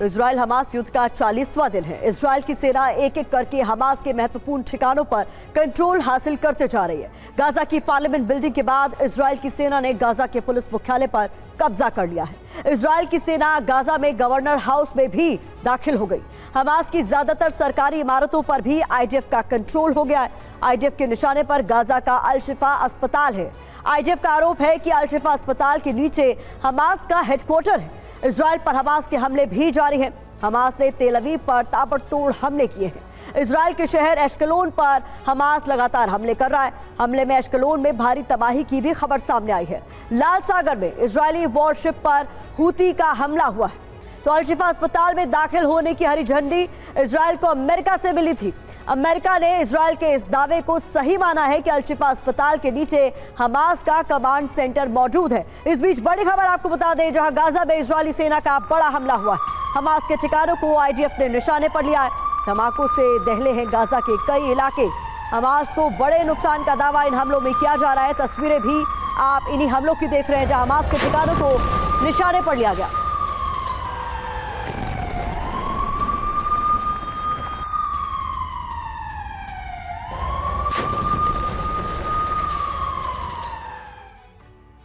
Israel Hamas युद्ध का 40वां दिन है। इजराइल की सेना एक एक करके हमास के महत्वपूर्ण ठिकानों पर कंट्रोल हासिल करते जा रही है। गाजा की पार्लियामेंट बिल्डिंग के बाद इजराइल की सेना ने गाजा के पुलिस मुख्यालय पर कब्जा कर लिया है। इजराइल की सेना गाजा में गवर्नर हाउस में भी दाखिल हो गई। हमास की ज्यादातर सरकारी इमारतों पर भी आईडीएफ का कंट्रोल हो गया है। आईडीएफ के निशाने पर गाजा का अल शिफा अस्पताल है। आईडीएफ का आरोप है कि अल शिफा अस्पताल के नीचे हमास का हेडक्वार्टर है। इजराइल पर हमास के हमले भी जारी हैं। हमास ने तेल अवीव पर ताबड़तोड़ हमले किए हैं। इजराइल के शहर एश्कलोन पर हमास लगातार हमले कर रहा है। हमले में एश्कलोन में भारी तबाही की भी खबर सामने आई है। लाल सागर में इजरायली वॉरशिप पर हूती का हमला हुआ है। तो अल शिफा अस्पताल में दाखिल होने की हरी झंडी इजराइल को अमेरिका से मिली थी। अमेरिका ने इजराइल के इस दावे को सही माना है कि अल शिफा अस्पताल के नीचे हमास का कमांड सेंटर मौजूद है। इस बीच बड़ी खबर आपको बता दें, जहां गाजा में इजरायली सेना का बड़ा हमला हुआ है। हमास के ठिकानों को आईडीएफ ने निशाने पर लिया है। धमाकों से दहले हैं गाजा के कई इलाके। हमास को बड़े नुकसान का दावा इन हमलों में किया जा रहा है। तस्वीरें भी आप इन्हीं हमलों की देख रहे हैं, जहां हमास के ठिकानों को निशाने पर लिया गया।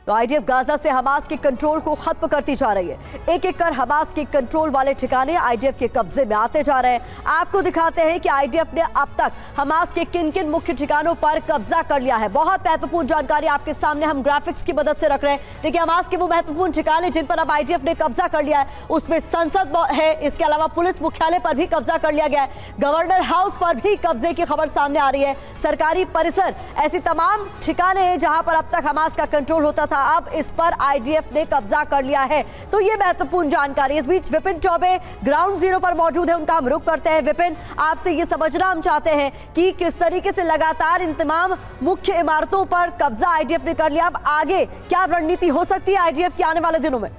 तो आईडीएफ गाजा से हमास के कंट्रोल को खत्म करती जा रही है। एक एक कर हमास के कंट्रोल वाले ठिकाने आईडीएफ के कब्जे में आते जा रहे हैं। आपको दिखाते हैं कि आईडीएफ ने अब तक हमास के किन किन मुख्य ठिकानों पर कब्जा कर लिया है। बहुत महत्वपूर्ण जानकारी आपके सामने हम ग्राफिक्स की मदद से रख रहे हैं। देखिए, हमास के वो महत्वपूर्ण ठिकाने जिन पर अब आईडीएफ ने कब्जा कर लिया है, उसमें संसद है। इसके अलावा पुलिस मुख्यालय पर भी कब्जा कर लिया गया है। गवर्नर हाउस पर भी कब्जे की खबर सामने आ रही है। सरकारी परिसर, ऐसी तमाम ठिकाने हैं जहां पर अब तक हमास का कंट्रोल होता था, अब इस पर आईडीएफ ने कब्जा कर लिया है। तो ये महत्वपूर्ण जानकारी। इस बीच विपिन चौबे ग्राउंड जीरो पर मौजूद है, उनका हम रुख करते हैं। विपिन, आपसे ये समझना हम चाहते हैं कि किस तरीके से लगातार इन तमाम मुख्य इमारतों पर कब्जा आईडीएफ ने कर लिया। अब आगे क्या रणनीति हो सकती है आईडीएफ की आने वाले दिनों में?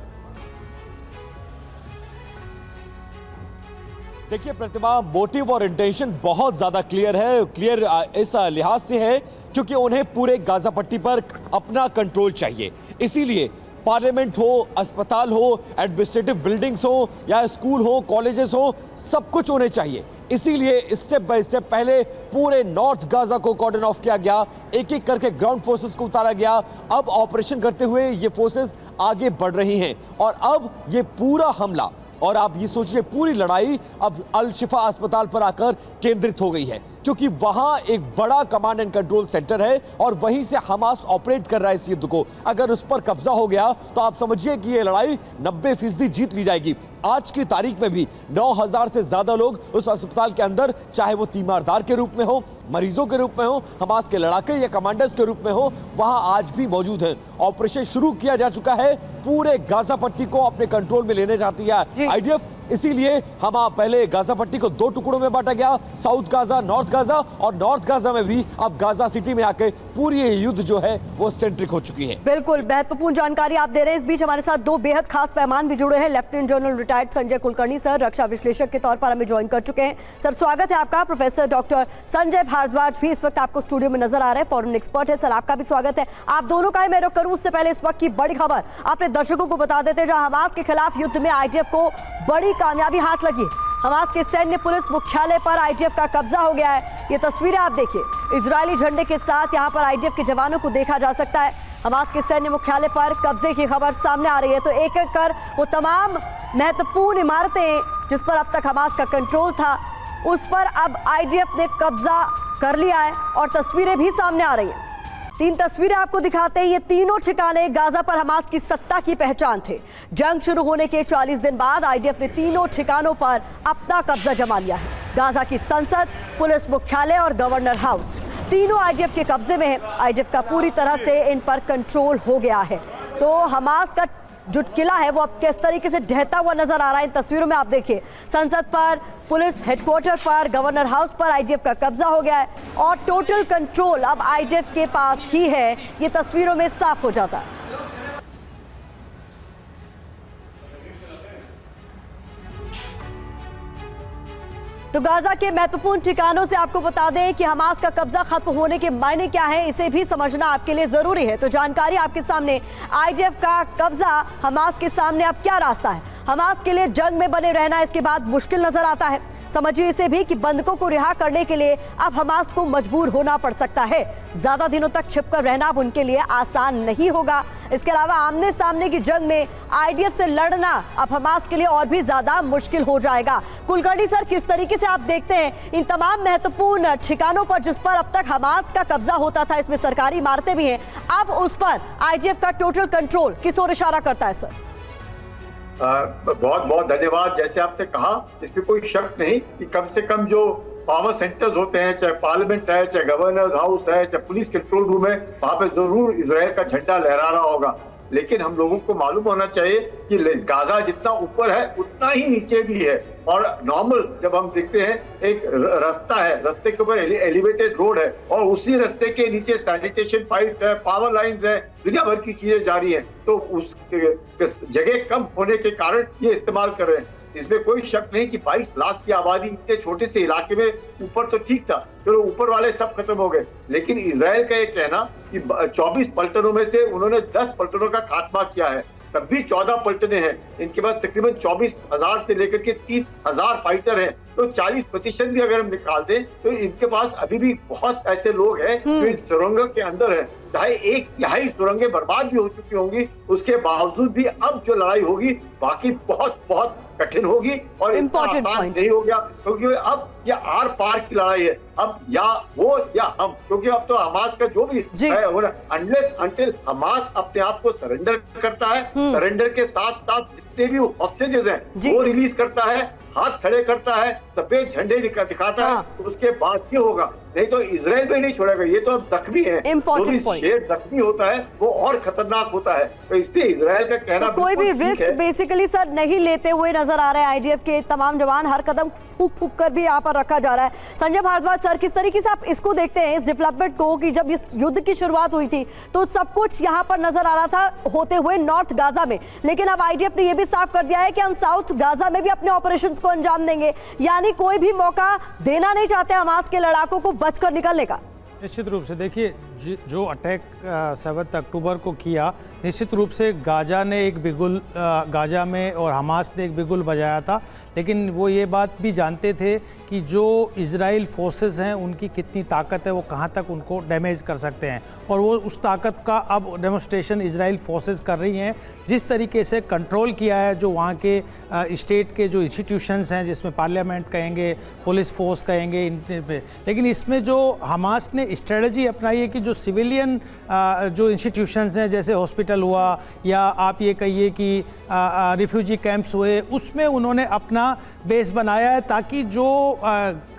देखिए प्रतिमा, मोटिव और इंटेंशन बहुत ज्यादा क्लियर है। क्लियर इस लिहाज से है क्योंकि उन्हें पूरे गाजा पट्टी पर अपना कंट्रोल चाहिए। इसीलिए पार्लियामेंट हो, अस्पताल हो, एडमिनिस्ट्रेटिव बिल्डिंग्स हो या स्कूल हो, कॉलेजेस हो, सब कुछ उन्हें चाहिए। इसीलिए स्टेप बाय स्टेप पहले पूरे नॉर्थ गाजा को कॉर्डन ऑफ किया गया। एक एक करके ग्राउंड फोर्सेस को उतारा गया। अब ऑपरेशन करते हुए ये फोर्सेस आगे बढ़ रही हैं और अब ये पूरा हमला और आप ये सोचिए पूरी लड़ाई अब अल शिफा अस्पताल पर आकर केंद्रित हो गई है, क्योंकि वहां एक बड़ा कमांड एंड कंट्रोल सेंटर है और वहीं से हमास ऑपरेट कर रहा है इस युद्ध को। अगर उस पर कब्जा हो गया तो आप समझिए कि ये लड़ाई 90% जीत ली जाएगी। आज की तारीख में भी 9000 से ज्यादा लोग उस अस्पताल के अंदर, चाहे वो तीमारदार के रूप में हो, मरीजों के रूप में हो, हमास के लड़ाके या कमांडर्स के रूप में हो, वहां आज भी मौजूद हैं। ऑपरेशन शुरू किया जा चुका है। पूरे गाजा पट्टी को अपने कंट्रोल में लेने चाहती है आईडीएफ। इसीलिए हम पहले गाजा पट्टी को 2 टुकड़ों में बांटा गया, साउथ गाजा, नॉर्थ गाजा, और नॉर्थ गाजा में भी अब गाजा सिटी में आके पूरी युद्ध जो है वो सेंट्रिक हो चुकी है। बिल्कुल महत्वपूर्ण जानकारी आप दे रहे हैं। इस बीच हमारे साथ 2 बेहद खास मेहमान भी जुड़े हैं। Lieutenant general retired Sanjay Kulkarni sir रक्षा विश्लेषक के तौर पर हमें ज्वाइन कर चुके हैं। सर, स्वागत है आपका। प्रोफेसर डॉक्टर संजय भारद्वाज भी इस वक्त आपको स्टूडियो में नजर आ रहे हैं, फॉरेन एक्सपर्ट है। सर, आपका भी स्वागत है। आप दोनों का ही मैं रुख करूं उससे पहले इस वक्त की बड़ी खबर आपने दर्शकों को बता देते हैं, जहां हमास के खिलाफ युद्ध में आईडीएफ को बड़ी कामयाबी हाथ लगी। हमास के सैन्य पुलिस मुख्यालय पर आईडीएफ का कब्जा हो गया है। ये तस्वीरें आप देखिए, इजरायली झंडे के साथ यहां पर आईडीएफ के जवानों को देखा जा सकता है। हमास के सैन्य मुख्यालय पर कब्जे की खबर सामने आ रही है। तो एक एक कर वो तमाम महत्वपूर्ण इमारतें जिस पर अब तक हमास का कंट्रोल था, उस पर अब आईडीएफ ने कब्जा कर लिया है और तस्वीरें भी सामने आ रही हैं। 3 तस्वीरें आपको दिखाते हैं। ये तीनों ठिकाने गाजा पर हमास की सत्ता की पहचान थे। जंग शुरू होने के 40 दिन बाद आईडीएफ ने तीनों ठिकानों पर अपना कब्जा जमा लिया है। गाजा की संसद, पुलिस मुख्यालय और गवर्नर हाउस, तीनों आईडीएफ के कब्जे में है। आईडीएफ का पूरी तरह से इन पर कंट्रोल हो गया है। तो हमास का जो किला है वो अब किस तरीके से ढहता हुआ नजर आ रहा है इन तस्वीरों में आप देखिए। संसद पर, पुलिस हेडक्वार्टर पर, गवर्नर हाउस पर आईडीएफ का कब्जा हो गया है और टोटल कंट्रोल अब आईडीएफ के पास ही है। ये तस्वीरों में साफ हो जाता है। तो गाजा के महत्वपूर्ण ठिकानों से आपको बता दें कि हमास का कब्जा खत्म होने के मायने क्या है, इसे भी समझना आपके लिए जरूरी है। तो जानकारी आपके सामने, आईडीएफ का कब्जा, हमास के सामने अब क्या रास्ता है। हमास के लिए जंग में बने रहना इसके बाद मुश्किल नजर आता है। समझिए इसे भी कि बंधकों को रिहा करने के लिए अब हमास को मजबूर होना पड़ सकता है। ज्यादा दिनों तक छिपकर रहना अब उनके लिए आसान नहीं होगा। इसके अलावा आमने सामने की जंग में आईडीएफ से लड़ना अब हमास के लिए और भी ज्यादा मुश्किल हो जाएगा। कुलकर्णी सर, किस तरीके से आप देखते हैं इन तमाम महत्वपूर्ण ठिकानों पर जिस पर अब तक हमास का कब्जा होता था, इसमें सरकारी इमारतें भी हैं, अब उस पर आईडीएफ का टोटल कंट्रोल किस ओर इशारा करता है सर? बहुत बहुत धन्यवाद। जैसे आपने कहा, इसमें कोई शक नहीं कि कम से कम जो पावर सेंटर्स होते हैं, चाहे पार्लियामेंट है, चाहे गवर्नर हाउस है, चाहे पुलिस कंट्रोल रूम है, वहां पे जरूर इजराइल का झंडा लहरा रहा होगा। लेकिन हम लोगों को मालूम होना चाहिए कि गाजा जितना ऊपर है उतना ही नीचे भी है। और नॉर्मल जब हम देखते हैं, एक रास्ता है, रास्ते के ऊपर एलिवेटेड रोड है और उसी रास्ते के नीचे सैनिटेशन पाइप है, पावर लाइंस है, दुनिया भर की चीजें जारी है। तो उस जगह कम होने के कारण ये इस्तेमाल कर रहे हैं। इसमें कोई शक नहीं कि 22 लाख की आबादी इतने छोटे से इलाके में, ऊपर तो ठीक था, चलो ऊपर वाले सब खत्म हो गए, लेकिन इजराइल का ये कहना कि 24 पलटनों में से उन्होंने 10 पलटनों का खात्मा किया है, तब भी 14 पलटने हैं। इनके पास तकरीबन 24,000 से लेकर के 30,000 फाइटर हैं। तो 40% भी अगर हम निकाल दें तो इनके पास अभी भी बहुत ऐसे लोग हैं जो इन सुरंगों के अंदर हैं। चाहे 1/3 सुरंगें बर्बाद भी हो चुकी होंगी, उसके बावजूद भी अब जो लड़ाई होगी बाकी बहुत बहुत कठिन होगी और इतना आसान नहीं हो गया, क्योंकि अब ये आर पार की लड़ाई है। अब या वो या हम, क्योंकि अब तो हमास का जो भी है, अनलेस अंटिल हमास अपने आप को सरेंडर करता है, सरेंडर के साथ साथ जितने भी हॉस्टेजेस हैं वो रिलीज करता है, हाथ खड़े करता है, सफेद झंडे दिखाता है, तो उसके बाद क्या होगा? नहीं तो इजराइल में नहीं छोड़ेगा। ये तो अब जख्मी है, जो भी शेर जख्मी होता है वो और खतरनाक होता है। तो इसलिए इजराइल का कहना तो कोई भी रिस्क बेसिकली सर नहीं लेते हुए नजर आ रहे हैं आईडीएफ के तमाम जवान, हर कदम फूक फूक कर भी यहाँ पर रखा जा रहा है। संजय भारद्वाज सर, किस तरीके से आप इसको देखते हैं, इस डेवलपमेंट को, कि जब इस युद्ध की शुरुआत हुई थी तो सब कुछ यहाँ पर नजर आ रहा था होते हुए नॉर्थ गाजा में, लेकिन अब आईडीएफ ने यह भी साफ कर दिया है कि हम साउथ गाजा में भी अपने ऑपरेशंस को अंजाम देंगे, यानी कोई भी मौका देना नहीं चाहते हमास के लड़ाकों को बचकर निकलने का। निश्चित रूप से देखिए, जो अटैक 7 अक्टूबर को किया, निश्चित रूप से गाजा ने एक बिगुल, गाजा में और हमास ने एक बिगुल बजाया था, लेकिन वो ये बात भी जानते थे कि जो इजराइल फोर्सेस हैं उनकी कितनी ताकत है, वो कहाँ तक उनको डैमेज कर सकते हैं, और वो उस ताकत का अब डेमोन्स्ट्रेशन इजराइल फोर्सेस कर रही हैं। जिस तरीके से कंट्रोल किया है जो वहाँ के स्टेट के जो इंस्टीट्यूशंस हैं, जिसमें पार्लियामेंट कहेंगे, पुलिस फोर्स कहेंगे, लेकिन इसमें जो हमास ने स्ट्रेटजी अपनाई है कि जो सिविलियन जो इंस्टीट्यूशंस हैं, जैसे हॉस्पिटल हुआ या आप ये कहिए कि रिफ्यूजी कैंप्स हुए, उसमें उन्होंने अपना बेस बनाया है ताकि जो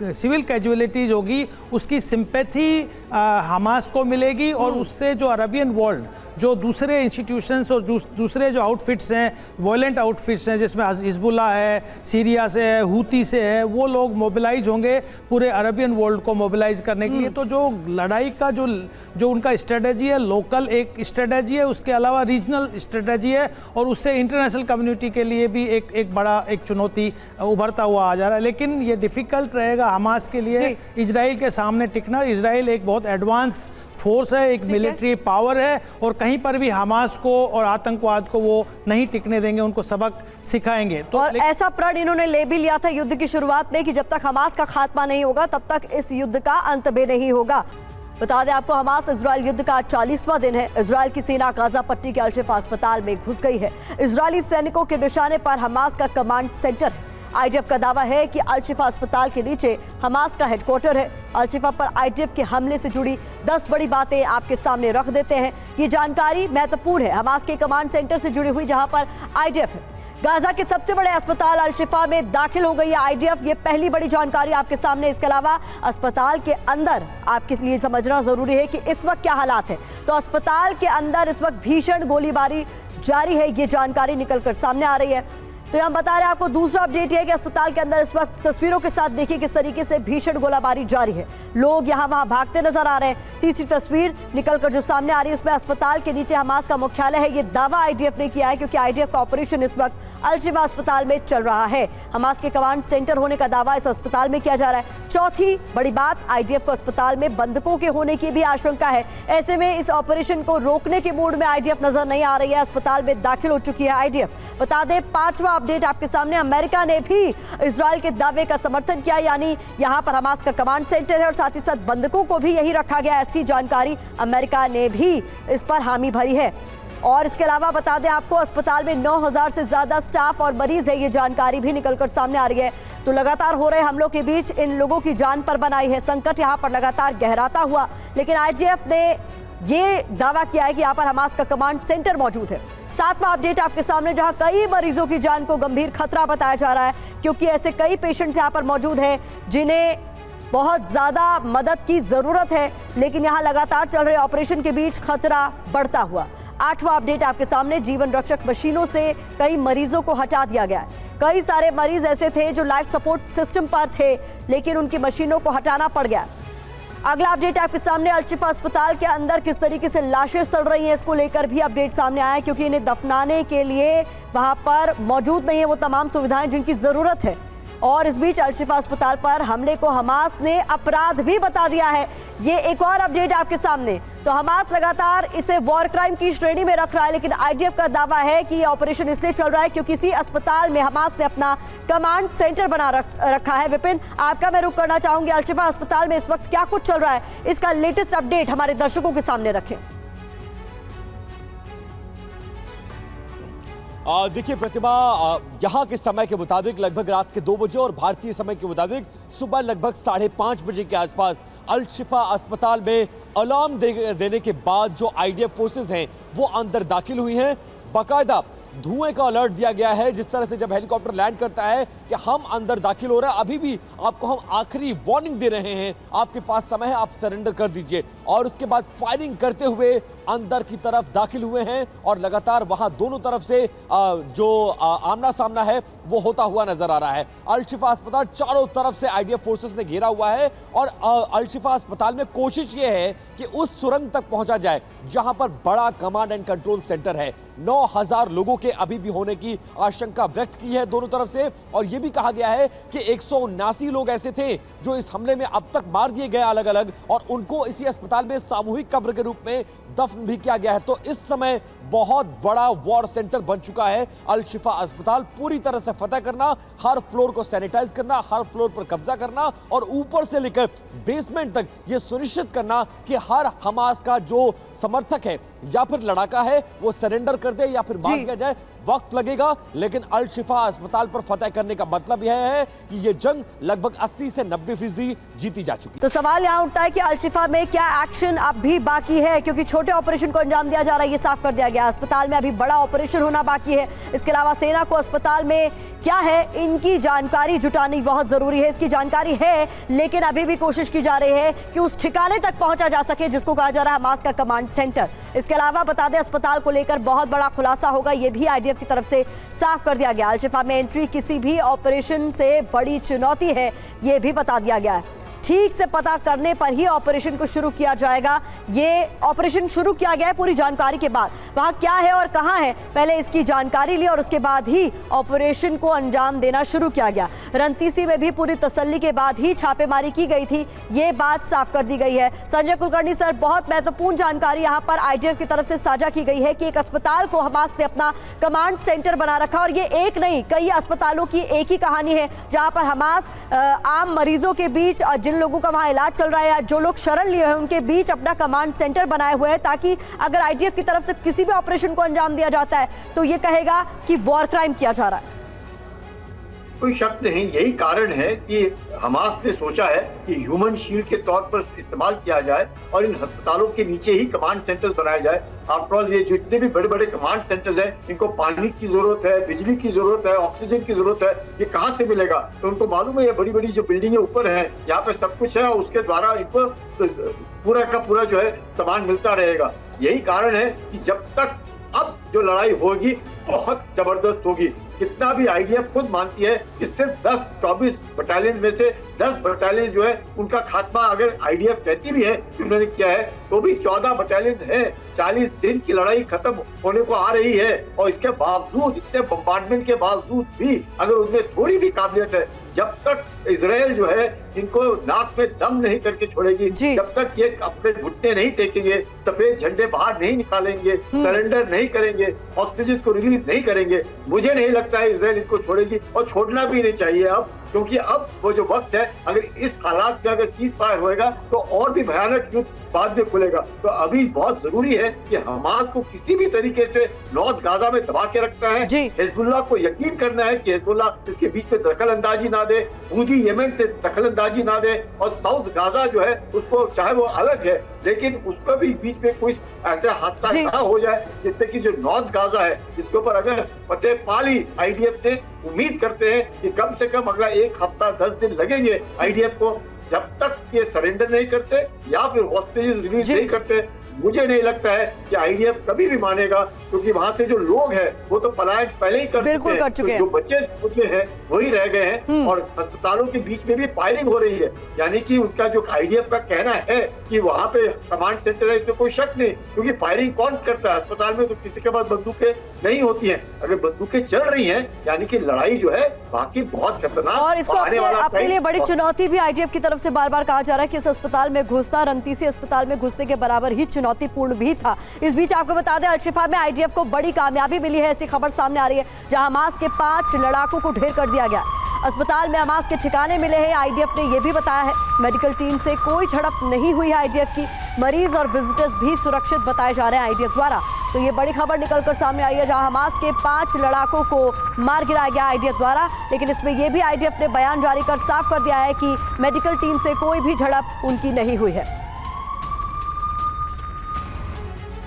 सिविल कैजुअलिटीज़ होगी उसकी सिंपैथी हमास को मिलेगी, और उससे जो अरबियन वर्ल्ड, जो दूसरे इंस्टीट्यूशंस और दूसरे जो आउटफिट्स हैं, वॉयलेंट आउटफिट्स हैं, जिसमें हिजबुल्लाह है, सीरिया से है, हूती से है, वो लोग मोबिलाइज होंगे पूरे अरबियन वर्ल्ड को मोबिलाइज करने के लिए। तो जो लड़ाई का जो उनका स्ट्रेटजी है, लोकल एक स्ट्रेटजी है, उसके अलावा रीजनल स्ट्रेटजी है, और उससे इंटरनेशनल कम्युनिटी के लिए भी एक बड़ा एक चुनौती उभरता हुआ आ जा रहा है। लेकिन ये डिफ़िकल्ट रहेगा हमास के लिए इजराइल के सामने टिकना। इजराइल एक बहुत एडवांस फोर्स है, एक मिलिट्री पावर है, और कहीं पर भी हमास को और आतंकवाद को वो नहीं टिकने देंगे, उनको सबक सिखाएंगे। तो और ऐसा प्रण इन्होंने ले भी लिया था युद्ध की शुरुआत में कि जब तक हमास का खात्मा नहीं होगा तब तक इस युद्ध का अंत भी नहीं होगा। बता दें आपको, हमास इजराइल युद्ध का 40वां दिन है। इजराइल की सेना गाजा पट्टी के अल-शिफा अस्पताल में घुस गई है। इजरायली सैनिकों के निशाने पर हमास का कमांड सेंटर है। आईडीएफ का दावा है कि अल-शिफा अस्पताल के नीचे हमास का हेडक्वार्टर है। अल-शिफा पर आईडीएफ के हमले से जुड़ी 10 बड़ी बातें आपके सामने रख देते हैं। ये जानकारी महत्वपूर्ण है हमास के कमांड सेंटर से जुड़ी हुई, जहां पर आईडीएफ है। गाजा के सबसे बड़े अस्पताल अल-शिफा में दाखिल हो गई है आईडीएफ, ये पहली बड़ी जानकारी आपके सामने। इसके अलावा अस्पताल के अंदर आपके लिए समझना जरूरी है कि इस वक्त क्या हालात है। तो अस्पताल के अंदर इस वक्त भीषण गोलीबारी जारी है, ये जानकारी निकलकर सामने आ रही है। तो हम बता रहे हैं आपको, दूसरा अपडेट है कि अस्पताल के अंदर इस वक्त तस्वीरों के साथ देखिए किस तरीके से भीषण गोलाबारी जारी है, लोग यहाँ वहाँ भागते नजर आ रहे हैं। तीसरी तस्वीर निकलकर जो सामने आ रही है उसमें अस्पताल के नीचे हमास का मुख्यालय है। ये दावा आईडीएफ ने किया है क्योंकि आईडीएफ का ऑपरेशन इस वक्त अल-शिफा अस्पताल में चल रहा है। हमास के कमांड सेंटर होने का दावा इस अस्पताल में किया जा रहा है। चौथी बड़ी बात, आईडीएफ को अस्पताल में बंधकों के होने की भी आशंका है। ऐसे में इस ऑपरेशन को रोकने के मूड में आईडीएफ नजर नहीं आ रही है। अस्पताल में दाखिल हो चुकी है आईडीएफ। बता दें, 5वां अपडेट आपके सामने, अमेरिका ने भी इजराइल के दावे का समर्थन किया, यानी यहां पर हमास का कमांड सेंटर है और साथ ही साथ बंधकों को भी यही रखा गया, ऐसी जानकारी अमेरिका ने भी इस पर हामी भरी है। और इसके अलावा बता दें आपको, अस्पताल में 9000 से ज्यादा स्टाफ और मरीज है, ये जानकारी भी निकलकर सामने आ रही है। तो लगातार हो रहे हमलों के बीच इन लोगों की जान पर बनाई है संकट, यहां पर लगातार गहराता हुआ, लेकिन आईडीएफ ने ये दावा किया है कि यहां पर हमास का कमांड सेंटर मौजूद है। सातवां अपडेट आपके सामने, जहां कई मरीजों की जान को गंभीर खतरा बताया जा रहा है, क्योंकि ऐसे कई पेशेंट्स यहां पर मौजूद हैं जिन्हें बहुत ज्यादा मदद की जरूरत है, लेकिन यहां लगातार चल रहे ऑपरेशन के बीच खतरा बढ़ता हुआ। आठवां अपडेट आपके सामने, जीवन रक्षक मशीनों से कई मरीजों को हटा दिया गया है। कई सारे मरीज ऐसे थे जो लाइफ सपोर्ट सिस्टम पर थे, लेकिन उनकी मशीनों को हटाना पड़ गया। अगला अपडेट आपके सामने, अल-शिफा अस्पताल के अंदर किस तरीके से लाशें सड़ रही हैं, इसको लेकर भी अपडेट सामने आया है, क्योंकि इन्हें दफनाने के लिए वहां पर मौजूद नहीं है वो तमाम सुविधाएं जिनकी जरूरत है। और इस बीच अल-शिफा अस्पताल पर हमले को हमास ने अपराध भी बता दिया है, ये एक और अपडेट आपके सामने। तो हमास लगातार इसे वॉर क्राइम की श्रेणी में रख रहा है, लेकिन आईडीएफ का दावा है कि ये ऑपरेशन इसलिए चल रहा है क्योंकि इसी अस्पताल में हमास ने अपना कमांड सेंटर बना रखा है। विपिन, आपका मैं रुख करना चाहूंगी, अल-शिफा अस्पताल में इस वक्त क्या कुछ चल रहा है, इसका लेटेस्ट अपडेट हमारे दर्शकों के सामने रखें। देखिए प्रतिमा, यहाँ के समय के मुताबिक लगभग रात के 2 बजे और भारतीय समय के मुताबिक सुबह लगभग 5:30 बजे के आसपास अल-शिफा अस्पताल में अलार्म देने के बाद जो आईडीएफ फोर्सेस हैं वो अंदर दाखिल हुई हैं। बाकायदा धुएं का अलर्ट दिया गया है, जिस तरह से जब हेलीकॉप्टर लैंड करता है कि हम अंदर दाखिल हो रहे हैं, अभी भी आपको हम आखिरी वार्निंग दे रहे हैं, आपके पास समय है, आप सरेंडर कर दीजिए। और उसके बाद फायरिंग करते हुए अंदर की तरफ दाखिल हुए हैं और लगातार वहां दोनों तरफ से जो आमना सामना है वो होता हुआ नजर आ रहा है। अल-शिफा अस्पताल चारों तरफ से आईडीएफ फोर्सेस ने घेरा हुआ है और अल-शिफा अस्पताल में कोशिश ये है कि उस सुरंग तक पहुंचा जाए जहां पर बड़ा कमांड एंड कंट्रोल सेंटर है। 9000 लोगों के अभी भी होने की आशंका व्यक्त की है दोनों तरफ से, और यह भी कहा गया है कि 179 लोग ऐसे थे जो इस हमले में अब तक मार दिए गए अलग अलग, और उनको इसी अस्पताल में सामूहिक कब्र के रूप में दफन भी किया गया है। तो इस समय बहुत बड़ा वॉर सेंटर बन चुका है अल-शिफा अस्पताल। पूरी तरह से फतह करना, हर फ्लोर को सैनिटाइज करना, हर फ्लोर पर कब्जा करना और ऊपर से लेकर बेसमेंट तक यह सुनिश्चित करना कि हर हमास का जो समर्थक है या फिर लड़ाका है वो सरेंडर कर दे या फिर मार दिया जाए। वक्त लगेगा, लेकिन अल-शिफा अस्पताल पर फतह करने का मतलब यह है कि यह जंग लगभग 80 से 90% जीती जा चुकी। तो सवाल यहां उठता है कि अल-शिफा में क्या एक्शन अब भी बाकी है, क्योंकि छोटे ऑपरेशन को अंजाम दिया जा रहा है, ये साफ कर दिया गया। अस्पताल में अभी बड़ा ऑपरेशन होना बाकी है। इसके अलावा सेना को अस्पताल में क्या है इनकी जानकारी जुटानी बहुत जरूरी है। इसकी जानकारी है, लेकिन अभी भी कोशिश की जा रही है कि उस ठिकाने तक पहुंचा जा सके जिसको कहा जा रहा है हमास का कमांड सेंटर। इसके अलावा बता दें, अस्पताल को लेकर बहुत बड़ा खुलासा होगा, यह भी आईडीएफ की तरफ से साफ कर दिया गया। अल-शिफा में एंट्री किसी भी ऑपरेशन से बड़ी चुनौती है, यह भी बता दिया गया है। ठीक से पता करने पर ही ऑपरेशन को शुरू किया जाएगा। ये ऑपरेशन शुरू किया गया है पूरी जानकारी के बाद। वहां क्या है और कहां है, पहले इसकी जानकारी ली और उसके बाद ही ऑपरेशन को अंजाम देना शुरू किया गया। रंतीसी में भी पूरी तसल्ली के बाद ही छापेमारी की गई थी, ये बात साफ कर दी गई है। संजय कुलकर्णी सर, बहुत महत्वपूर्ण जानकारी यहाँ पर आईडीएफ की तरफ से साझा की गई है कि एक अस्पताल को हमास ने अपना कमांड सेंटर बना रखा, और ये एक नहीं कई अस्पतालों की एक ही कहानी है, जहाँ पर हमास आम मरीजों के बीच, जिन लोगों का वहां इलाज चल रहा है या जो लोग शरण लिए हैं उनके बीच अपना कमांड सेंटर बनाए हुए हैं, ताकि अगर आईडीएफ की तरफ से किसी भी ऑपरेशन को अंजाम दिया जाता है तो ये कहेगा कि वॉर क्राइम किया जा रहा है। कोई शक नहीं, यही कारण है कि हमास ने सोचा है कि ह्यूमन शील्ड के तौर पर इस्तेमाल किया जाए और इन अस्पतालों के नीचे ही कमांड सेंटर्स बनाए जाए। आफ्टर ऑल ये जितने भी बड़े बड़े कमांड सेंटर्स हैं, इनको पानी की जरूरत है, बिजली की जरूरत है, ऑक्सीजन की जरूरत है, ये कहाँ से मिलेगा? तो उनको मालूम है ये बड़ी बड़ी जो बिल्डिंगें ऊपर हैं, यहाँ पे सब कुछ है और उसके द्वारा इनको पूरा का पूरा जो है सामान मिलता रहेगा। यही कारण है कि जब तक अब जो लड़ाई होगी बहुत जबरदस्त होगी। कितना भी आईडीएफ खुद मानती है कि सिर्फ 10-24 बटालियन में से 10 बटालियन जो है उनका खात्मा अगर आईडीएफ कहती भी है कि उन्होंने किया है, तो भी 14 बटालियन है। 40 दिन की लड़ाई खत्म होने को आ रही है और इसके बावजूद, इतने बम्बार्डमेंट के बावजूद भी अगर उनमें थोड़ी भी काबिलियत है जब तक इजराइल जो है इनको नाक में दम नहीं करके छोड़ेगी, जब तक ये अपने घुटने नहीं टेकेंगे, सफेद झंडे बाहर नहीं निकालेंगे, सरेंडर नहीं करेंगे, हॉस्टेजेस को रिलीज नहीं करेंगे, मुझे नहीं लगता है इजराइल इनको छोड़ेगी और छोड़ना भी नहीं चाहिए अब, क्योंकि अब वो जो वक्त है, अगर इस हालात में अगर सीज फायर होएगा तो और भी भयानक युद्ध बाद में खुलेगा। तो अभी बहुत जरूरी है कि हमास को किसी भी तरीके से नॉर्थ गाजा में दबा के रखना है। हिजबुल्लाह को यकीन करना है कि हिजबुल्लाह इसके बीच में दखल अंदाजी ना दे, हूथी यमन से दखल अंदाजी ना दे, और साउथ गाजा जो है उसको चाहे वो अलग है लेकिन उसको भी बीच में कोई ऐसा हादसा ना हो जाए जिससे कि जो नॉर्थ गाजा है जिसके ऊपर अगर फतेह पा ली आईडीएफ ने, उम्मीद करते हैं कि कम से कम अगला 1 हफ्ता 10 दिन लगेंगे आईडीएफ को, जब तक ये सरेंडर नहीं करते या फिर हॉस्टेजेस रिलीज नहीं करते, मुझे नहीं लगता है कि आईडीएफ कभी भी मानेगा, क्योंकि वहां से जो लोग हैं वो तो पलायन पहले ही कर चुके हैं, जो बच्चे हैं वही रह गए हैं, और अस्पतालों के बीच में भी फायरिंग हो रही है। यानी कि उनका जो आईडीएफ का कहना है कि वहां पे कमांड सेंटर है, इसमें कोई शक नहीं, क्योंकि फायरिंग कौन करता है अस्पताल में, तो किसी के पास बंदूकें नहीं होती हैं। अगर बंदूकें चल रही हैं यानी कि लड़ाई जो है बाकी बहुत खतरनाक, और इसको अपने लिए बड़ी चुनौती भी आईडीएफ की तरफ से बार बार कहा जा रहा है कि इस अस्पताल में घुसना रंतीसी अस्पताल में घुसने के बराबर ही चुनौतीपूर्ण भी था। इस बीच आपको बता दें, अल-शिफा में आईडीएफ को बड़ी कामयाबी मिली है, ऐसी खबर सामने आ रही है, जहां हमास के 5 लड़ाकों को ढेर कर दिया गया। अस्पताल में हमास के ठिकाने मिले हैं। आईडीएफ ने यह भी बताया है मेडिकल टीम से कोई झड़प नहीं हुई है आईडीएफ की, मरीज और विजिटर्स भी सुरक्षित बताए जा रहे हैं आईडीएफ द्वारा। तो ये बड़ी खबर निकलकर सामने आई है, जहां हमास के 5 लड़ाकों को मार गिराया गया आईडीएफ द्वारा, लेकिन इसमें यह भी आईडीएफ ने बयान जारी कर साफ कर दिया है कि मेडिकल टीम से कोई भी झड़प उनकी नहीं हुई है।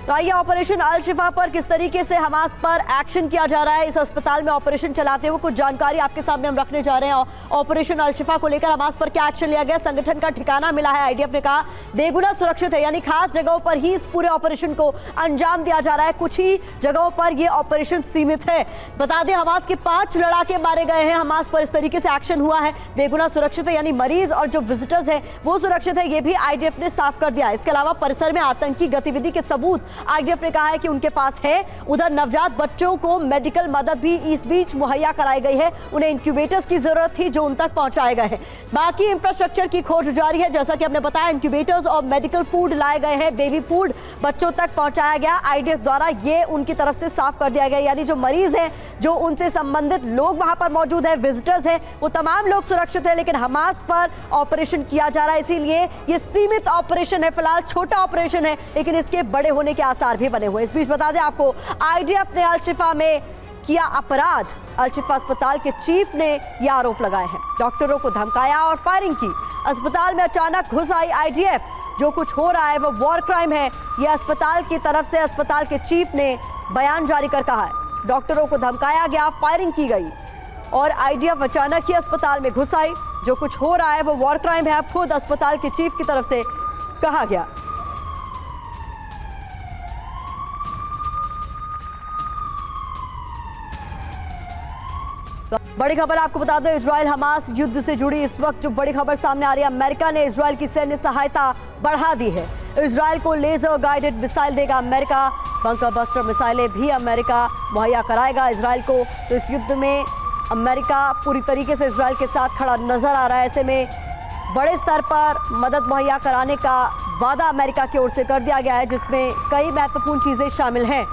तो आइए ऑपरेशन अल-शिफा पर किस तरीके से हमास पर एक्शन किया जा रहा है, इस अस्पताल में ऑपरेशन चलाते हुए कुछ जानकारी आपके सामने हम रखने जा रहे हैं। ऑपरेशन अल-शिफा को लेकर हमास पर क्या एक्शन लिया गया, संगठन का ठिकाना मिला है, आईडीएफ ने कहा बेगुना सुरक्षित है, यानी खास जगहों पर ही इस पूरे ऑपरेशन को अंजाम दिया जा रहा है, कुछ ही जगहों पर यह ऑपरेशन सीमित है। बता दें हमास के 5 लड़ाके मारे गए हैं, हमास पर इस तरीके से एक्शन हुआ है, बेगुना सुरक्षित है, यानी मरीज और जो विजिटर्स है वो सुरक्षित है, ये भी आईडीएफ ने साफ कर दिया। इसके अलावा परिसर में आतंकी गतिविधि के सबूत आईडीएफ ने कहा है कि उनके पास है। उधर नवजात बच्चों को मेडिकल मदद भी इस बीच मुहैया कराई गई है, उन्हें इंक्यूबेटर्स की जरूरत थी जो उन तक पहुंचाए गए हैं। बाकी इंफ्रास्ट्रक्चर की खोज जारी है, जैसा कि हमने बताया इंक्यूबेटर्स और मेडिकल फूड लाए गए हैं, बेबी फूड बच्चों तक पहुंचाया गया आईडीएफ द्वारा, ये उनकी तरफ से साफ कर दिया गया, यानी जो मरीज हैं, जो उनसे संबंधित लोग वहां पर मौजूद है, विजिटर्स हैं, वो तमाम लोग सुरक्षित है, लेकिन हमास पर ऑपरेशन किया जा रहा है, इसीलिए ये सीमित ऑपरेशन है, फिलहाल छोटा ऑपरेशन है, लेकिन इसके बड़े होने के आसार भी बने हुए। इस बीच बता दें आपको, आईडीएफ ने अल-शिफा में किया अपराध, अल-शिफा अस्पताल के चीफ ने यह आरोप लगाए हैं, डॉक्टरों को धमकाया और फायरिंग की, अस्पताल में अचानक घुस आई आईडीएफ, जो कुछ हो रहा है वो वॉर क्राइम है, यह अस्पताल की तरफ से अस्पताल के चीफ ने बयान जारी कर कहा है। डॉक्टरों को धमकाया गया, फायरिंग की गई और आईडीएफ अचानक ही अस्पताल में घुस आई, जो कुछ हो रहा है वो वॉर क्राइम है, अब खुद अस्पताल के चीफ की तरफ से कहा गया। बड़ी खबर आपको बता दें, इजराइल हमास युद्ध से जुड़ी इस वक्त जो बड़ी खबर सामने आ रही है, अमेरिका ने इजराइल की सैन्य सहायता बढ़ा दी है। इजराइल को लेजर गाइडेड मिसाइल देगा अमेरिका, बंकर बस्टर मिसाइलें भी अमेरिका मुहैया कराएगा इजराइल को। तो इस युद्ध में अमेरिका पूरी तरीके से इजराइल के साथ खड़ा नजर आ रहा है, ऐसे में बड़े स्तर पर मदद मुहैया कराने का वादा अमेरिका की ओर से कर दिया गया है, जिसमें कई महत्वपूर्ण चीजें शामिल हैं।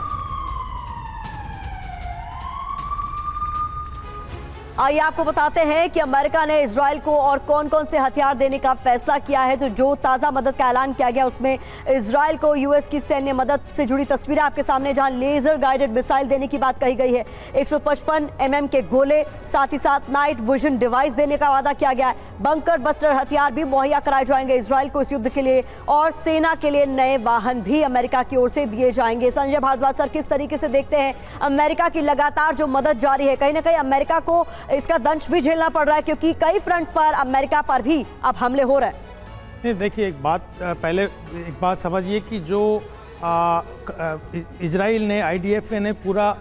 आइए आपको बताते हैं कि अमेरिका ने इजराइल को और कौन कौन से हथियार देने का फैसला किया है। तो जो ताज़ा मदद का ऐलान किया गया उसमें इजराइल को यूएस की सैन्य मदद से जुड़ी तस्वीरें आपके सामने, जहां लेजर गाइडेड मिसाइल देने की बात कही गई है, 155 mm के गोले, साथ ही साथ नाइट विजन डिवाइस देने का वादा किया गया है, बंकर बस्टर हथियार भी मुहैया कराए जाएंगे इजराइल को इस युद्ध के लिए, और सेना के लिए नए वाहन भी अमेरिका की ओर से दिए जाएंगे। संजय भारद्वाज सर, किस तरीके से देखते हैं अमेरिका की लगातार जो मदद जारी है, कहीं ना कहीं अमेरिका को इसका दंश भी झेलना पड़ रहा है, क्योंकि कई फ्रंट्स पर अमेरिका पर भी अब हमले हो रहे हैं। नहीं, देखिए एक बात समझिए कि जो इजराइल ने, आईडीएफ ने पूरा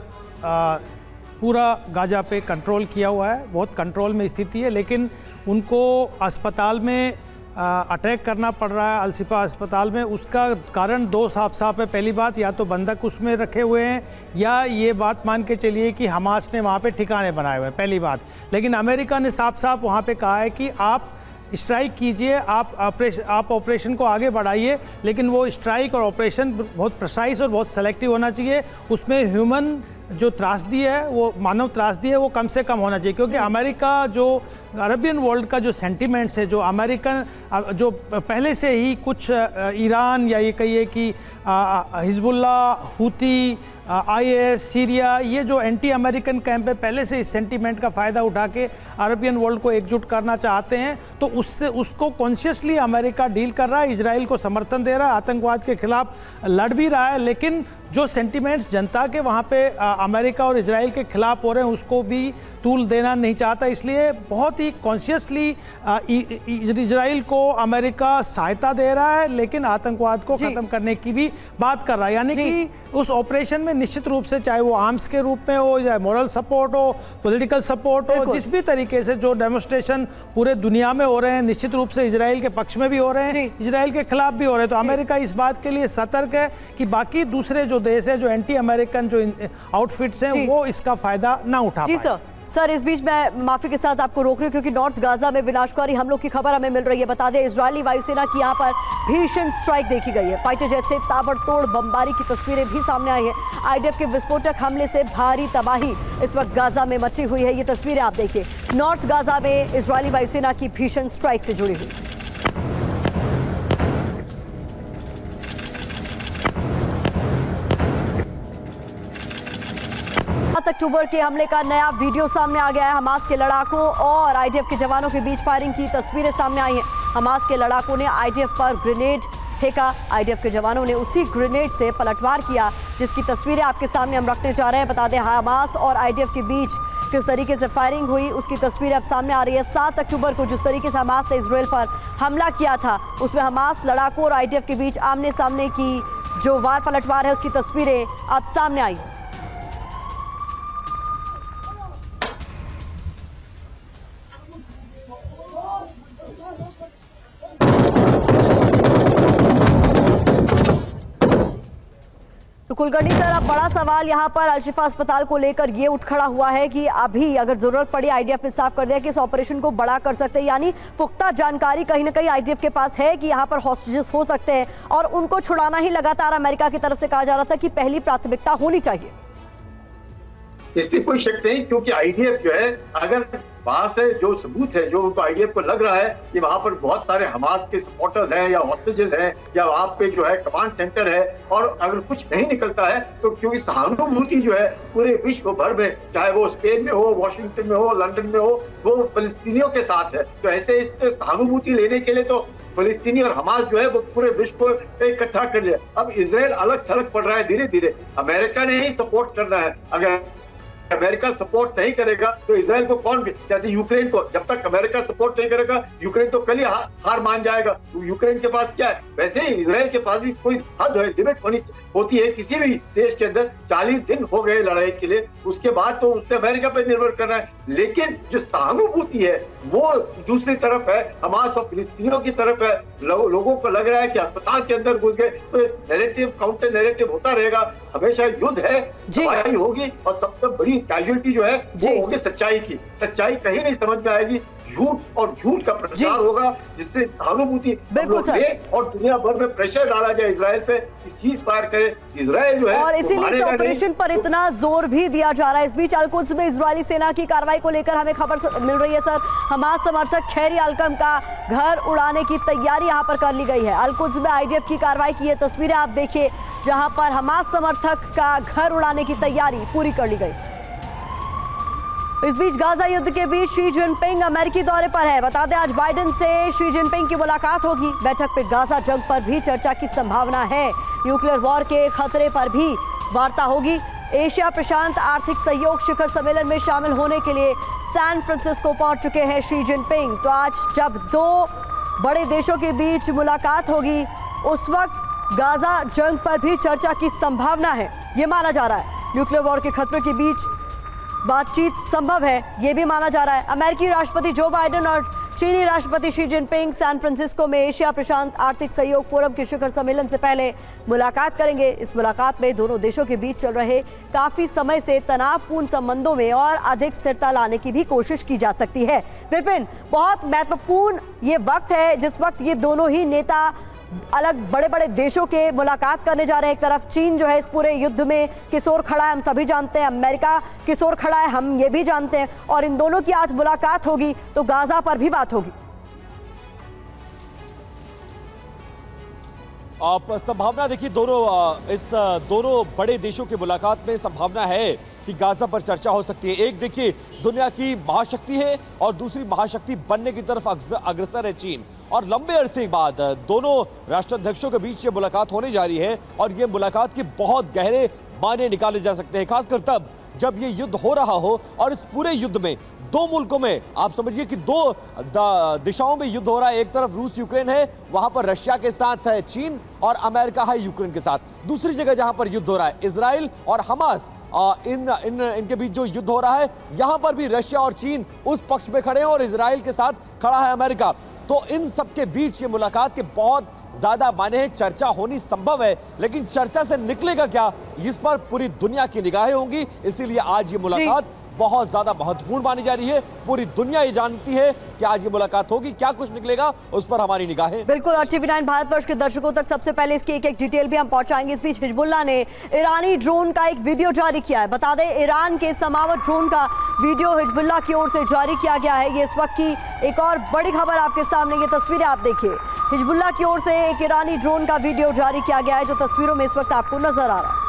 गाजा पे कंट्रोल किया हुआ है, बहुत कंट्रोल में स्थिति है, लेकिन उनको अस्पताल में अटैक करना पड़ रहा है अल-शिफा अस्पताल में, उसका कारण दो साफ है। पहली बात, या तो बंधक उसमें रखे हुए हैं या ये बात मान के चलिए कि हमास ने वहाँ पे ठिकाने बनाए हुए हैं, पहली बात। लेकिन अमेरिका ने साफ वहाँ पे कहा है कि आप स्ट्राइक कीजिए, आप ऑपरेशन को आगे बढ़ाइए, लेकिन वो स्ट्राइक और ऑपरेशन बहुत प्रिसाइज और बहुत सेलेक्टिव होना चाहिए। उसमें ह्यूमन जो त्रासदी है, वो मानव त्रासदी है, वो कम से कम होना चाहिए। क्योंकि अमेरिका जो अरबियन वर्ल्ड का जो सेंटिमेंट्स है, जो अमेरिकन जो पहले से ही कुछ ईरान या ये कहिए कि हिजबुल्ला, हूती, IS, सीरिया, ये जो एंटी अमेरिकन कैंप है, पहले से इस सेंटीमेंट का फ़ायदा उठा के अरबियन वर्ल्ड को एकजुट करना चाहते हैं। तो उसको कॉन्शियसली अमेरिका डील कर रहा है, इजराइल को समर्थन दे रहा है, आतंकवाद के खिलाफ लड़ भी रहा है। लेकिन जो सेंटिमेंट्स जनता के वहाँ पे अमेरिका और इजराइल के खिलाफ हो रहे हैं, उसको भी तूल देना नहीं चाहता। इसलिए बहुत ही कॉन्शियसली इजराइल को अमेरिका सहायता दे रहा है, लेकिन आतंकवाद को ख़त्म करने की भी बात कर रहा है। यानी कि उस ऑपरेशन में निश्चित रूप से, चाहे वो आर्म्स के रूप में हो या मॉरल सपोर्ट हो, पॉलिटिकल सपोर्ट हो, जिस भी तरीके से जो डेमोन्स्ट्रेशन पूरे दुनिया में हो रहे हैं, निश्चित रूप से इजराइल के पक्ष में भी हो रहे हैं, इजराइल के खिलाफ भी हो रहे हैं। तो अमेरिका इस बात के लिए सतर्क है कि बाकी दूसरे जो देश है, जो एंटी अमेरिकन जो आउटफिट्स हैं, वो इसका फायदा ना उठा पाए। सर, इस बीच मैं माफी के साथ आपको रोक रही हूँ क्योंकि नॉर्थ गाजा में विनाशकारी हमलों की खबर हमें मिल रही है। बता दें, इजरायली वायुसेना की यहाँ पर भीषण स्ट्राइक देखी गई है। फाइटर जेट से ताबड़तोड़ बमबारी की तस्वीरें भी सामने आई है। IDF के विस्फोटक हमले से भारी तबाही इस वक्त गाजा में मची हुई है। ये तस्वीरें आप देखिए, नॉर्थ गाजा में इजरायली वायुसेना की भीषण स्ट्राइक से जुड़ी हुई। 7 अक्टूबर के हमले का नया वीडियो सामने आ गया है। हमास के लड़ाकों और IDF के जवानों के बीच फायरिंग की तस्वीरें सामने आई हैं। हमास के लड़ाकों ने IDF पर ग्रेनेड फेंका, IDF के जवानों ने उसी ग्रेनेड से पलटवार किया, जिसकी तस्वीरें आपके सामने हम रखने जा रहे हैं। बता दें, हमास और IDF के बीच किस तरीके से फायरिंग हुई, उसकी तस्वीरें अब सामने आ रही है। 7 अक्टूबर को जिस तरीके से हमास ने इजराइल पर हमला किया था, उसमें हमास लड़ाकों और IDF के बीच आमने सामने की जो वार पलटवार है, उसकी तस्वीरें अब सामने आई। तो कुलकर्णी सर, अब बड़ा सवाल यहाँ पर अल-शिफा अस्पताल को लेकर ये उठ खड़ा हुआ है कि अभी अगर जरूरत पड़ी, IDF ने साफ कर दिया कि इस ऑपरेशन को बड़ा कर सकते हैं, यानी पुख्ता जानकारी कहीं ना कहीं IDF के पास है कि यहाँ पर हॉस्टेजेस हो सकते हैं और उनको छुड़ाना ही लगातार अमेरिका की तरफ से कहा जा रहा था कि पहली प्राथमिकता होनी चाहिए। इसमें कोई शक नहीं, क्योंकि IDF जो है, अगर वहां से जो सबूत है, जो उनको IDF को लग रहा है कि वहां पर बहुत सारे हमास के सपोर्टर्स हैं या हॉस्टेजेस हैं या वहां पे जो है कमांड सेंटर है, और अगर कुछ नहीं निकलता है तो क्योंकि सहानुभूति जो है पूरे विश्व भर में, चाहे वो स्पेन में हो, वॉशिंगटन में हो, लंदन में हो, वो फिलिस्तीनियों के साथ है। तो ऐसे इस पे सहानुभूति लेने के लिए तो फिलिस्तीनी और हमास जो है वो पूरे विश्व को इकट्ठा कर लिया। अब इजराइल अलग थलग पड़ रहा है धीरे धीरे। अमेरिका ने ही सपोर्ट करना है। अगर अमेरिका सपोर्ट नहीं करेगा तो इजराइल को कौन, जैसे यूक्रेन को, जब तक अमेरिका सपोर्ट नहीं करेगा यूक्रेन तो कल ही हार मान जाएगा। तो यूक्रेन के पास क्या है, वैसे ही इजराइल के पास भी कोई हद है, लिमिट होती है किसी भी देश के अंदर। 40 दिन हो गए लड़ाई के लिए, उसके बाद तो उससे अमेरिका पर निर्भर करना है। लेकिन जो सहानुभूति है वो दूसरी तरफ है, हमास और फिलिस्तीनियों की तरफ है। लोगों को लग रहा है कि अस्पताल के अंदर घुस गए तो नैरेटिव काउंटर नैरेटिव होता रहेगा। हमेशा युद्ध है, लड़ाई होगी और सबसे बड़ी कैजुअलिटी जो है वो होगी सच्चाई की। सच्चाई कहीं नहीं समझ में आएगी, झूठ और झूठ का प्रचार होगा, जिससे सहानुभूति और दुनिया भर में प्रेशर डाला जाए इजराइल पे कि सीज फायर करे। इजराइल जो है, और इसीलिए इस ऑपरेशन पर इतना जोर भी दिया जा रहा है। इस बीच अल-कुद्स में इजरायली सेना की कार्रवाई को लेकर हमें खबर मिल रही है सर, हमास समर्थक खैरी अलकम का घर उड़ाने की तैयारी यहाँ पर कर ली गई है। अल-कुद्स में IDF की कार्रवाई की तस्वीरें आप देखिए, जहां पर हमास समर्थक का घर उड़ाने की तैयारी पूरी कर ली गई। इस बीच गाजा युद्ध के बीच शी जिनपिंग अमेरिकी दौरे पर है। बता दें, आज बाइडेन से शी जिनपिंग की मुलाकात होगी। बैठक पे गाजा जंग पर भी चर्चा की संभावना है। न्यूक्लियर वॉर के खतरे पर भी वार्ता होगी। एशिया प्रशांत आर्थिक सहयोग शिखर सम्मेलन में शामिल होने के लिए सैन फ्रांसिस्को पहुंच चुके हैं शी जिनपिंग। तो आज जब दो बड़े देशों के बीच मुलाकात होगी, उस वक्त गाजा जंग पर भी चर्चा की संभावना है, ये माना जा रहा है। न्यूक्लियर वॉर के खतरे के बीच बातचीत संभव है, ये भी माना जा रहा है। अमेरिकी राष्ट्रपति जो बाइडेन और चीनी राष्ट्रपति शी जिनपिंग सैन फ्रांसिस्को में एशिया प्रशांत आर्थिक सहयोग फोरम के शिखर सम्मेलन से पहले मुलाकात करेंगे। इस मुलाकात में दोनों देशों के बीच चल रहे काफी समय से तनावपूर्ण संबंधों में और अधिक स्थिरता लाने की भी कोशिश की जा सकती है। विपिन, बहुत महत्वपूर्ण ये वक्त है जिस वक्त ये दोनों ही नेता अलग बड़े बड़े देशों के मुलाकात करने जा रहे हैं। एक तरफ चीन जो है इस पूरे युद्ध में किस ओर खड़ा है हम सभी जानते हैं, अमेरिका किस ओर खड़ा है हम ये भी जानते हैं, और इन दोनों की आज मुलाकात होगी तो गाजा पर भी बात होगी। आप संभावना देखिए दोनों बड़े देशों की मुलाकात में संभावना है कि गाजा पर चर्चा हो सकती है। एक देखिए दुनिया की महाशक्ति है और दूसरी महाशक्ति बनने की तरफ अग्रसर है चीन, और लंबे अरसे बाद दोनों राष्ट्राध्यक्षों के बीच ये मुलाकात होने जा रही है और ये मुलाकात के बहुत गहरे मायने निकाले जा सकते हैं, खासकर तब जब ये युद्ध हो रहा हो और इस पूरे युद्ध में दो मुल्कों में आप समझिए कि दो दिशाओं में युद्ध हो रहा है। एक तरफ रूस यूक्रेन है, वहां पर रशिया के साथ है चीन और अमेरिका है यूक्रेन के साथ। दूसरी जगह जहां पर युद्ध हो रहा है इजराइल और हमास, इनके बीच जो युद्ध हो रहा है यहां पर भी रशिया और चीन उस पक्ष में खड़े हैं और इजराइल के साथ खड़ा है अमेरिका। तो इन सबके बीच ये मुलाकात के बहुत ज्यादा माने हैं, चर्चा होनी संभव है, लेकिन चर्चा से निकलेगा क्या इस पर पूरी दुनिया की निगाहें होंगी। इसीलिए आज ये मुलाकात बहुत ज्यादा महत्वपूर्ण मानी जा रही है। पूरी दुनिया ये जानती है कि आज ये मुलाकात होगी, क्या कुछ निकलेगा उस पर हमारी निगाहें। बिल्कुल, और TV9 भारतवर्ष के दर्शकों तक सबसे पहले इसकी एक एक डिटेल भी हम पहुंचाएंगे। इस बीच हिजबुल्लाह ने ईरानी ड्रोन का एक वीडियो जारी किया है। बता दें ईरान के समावत ड्रोन का वीडियो हिजबुल्लाह की ओर से जारी किया गया है। ये इस वक्त की एक और बड़ी खबर आपके सामने, ये तस्वीरें आप देखिए। हिजबुल्लाह की ओर से एक ईरानी ड्रोन का वीडियो जारी किया गया है जो तस्वीरों में इस वक्त आपको नजर आ रहा है।